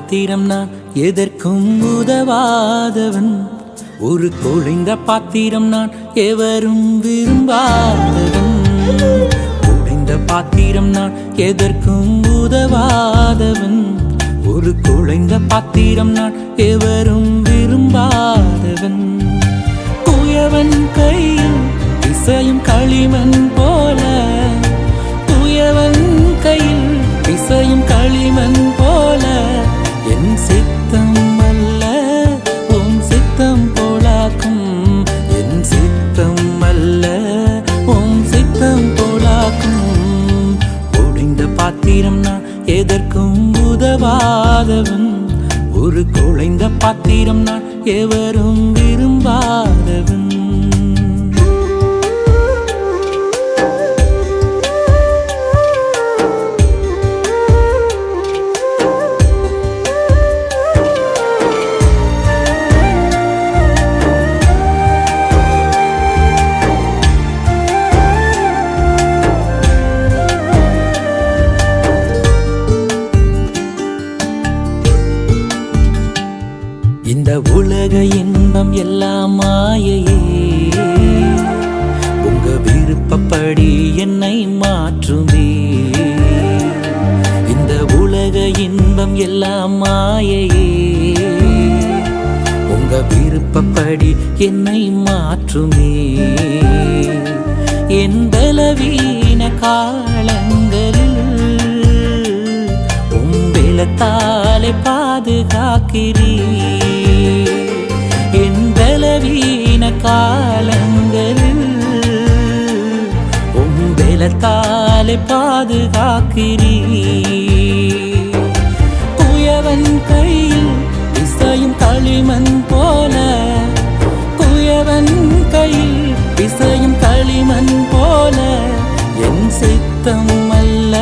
பாத்திரம் நான் எதற்கும் உதவாதவன். ஒரு குழைந்த பாத்திரம் நான் எவரும் விரும்பாதவன். குழைந்த பாத்திரம் நான் எதற்கும் உதவாதவன். ஒரு குழைந்த பாத்திரம் நான் எவரும் விரும்பாதவன். குயவன் கையில் இசையும் களிமண் போல, குயவன் கையில் இசையும் களிமண் போல, என் சித்தம் அல்ல உம் சித்தம் போலாக்கும். என் சித்தம் அல்ல உம் சித்தம் போலாக்கும். ஒடிந்த பாத்திரம் நான் எதற்கும் உதவாதவன். ஒரு குழைந்த பாத்திரம் நான் எவரும் விரும்பாதவன். இந்த உலக இன்பம் எல்லாம் மாயையே, உங்க விருப்பப்படி என்னை மாற்றுமே. இந்த உலக இன்பம் எல்லாம் மாயையே, உங்க விருப்பப்படி என்னை மாற்றுமே. என் பலவீன காலங்களில் உம் பலத்தாலே பாதுகாக்கிறீ. என் பலவீன காலங்களில் உம் பலத்தாலே பாதுகாக்கிறீ. குயவன் கையில் இசையும் களிமண் போல, குயவன் கையில் இசையும் களிமண் போல, என் சித்தம் அல்ல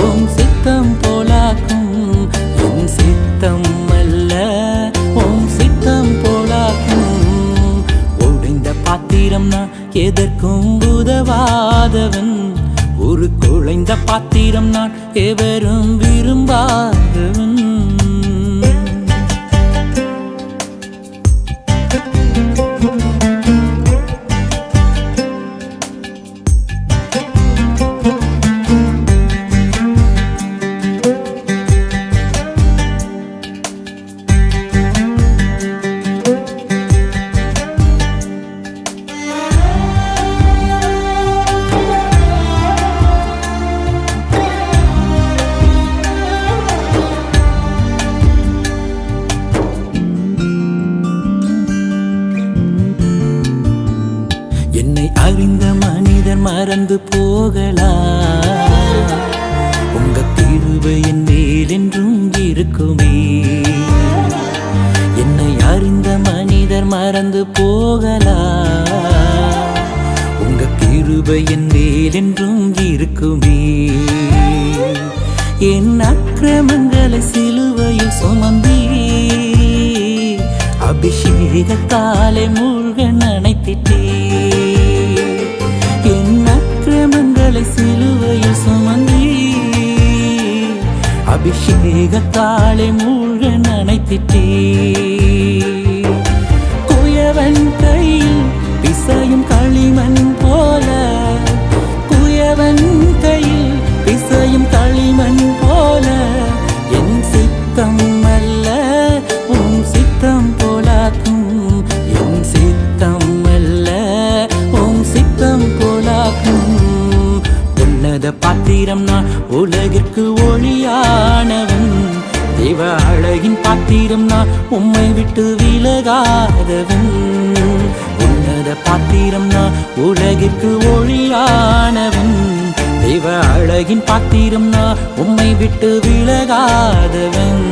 உம் சித்தம் போலாக்கும். என் சித்தம் அல்ல உம் சித்தம் போலாக்கும். ஒடிந்த பாத்திரம் நான் எதற்கும் உதவாதவன். ஒரு குழைந்த பாத்திரம் நான் எவரும் விரும்பாதவன். என்னை அறிந்த மனிதர் மறந்து போகலாம், உங்க கிருபை என் மேல் என்றும் இருக்குமே. என்னை அறிந்த மனிதர் மறந்து போகலாம், உங்க கிருபை என் மேல் என்றும் இருக்குமே. என் அக்கிரமங்களை சிலுவையில் சுமந்தீ, அபிஷேகத்தாலே மூழ்க நனைத்திட்டே. என் அக்கிரமங்களை சிலுவையில் சுமந்தீ, அபிஷேகத்தாலே மூழ்க நனைத்திட்டே. குயவன் கையில் இசையும் களிமண் போல, குயவன் கையில் இசையும் களிமண் போல, என் சித்தம் அல்ல உம் சித்தம் போலாக்கும். என் சித்தம் அல்ல உம் சித்தம் போலாக்கும். உன்னத பாத்திரம் நான் உலகிற்கு ஒளியானவன். தேவ அழகின் பாத்திரம் நான் உம்மை விட்டு விலகாதவன். உன்னத பாத்திரம் நான் உலகிற்கு ஒளியானவன். தேவ அழகின் பாத்திரம் நான் உம்மை விட்டு விலகாதவன்.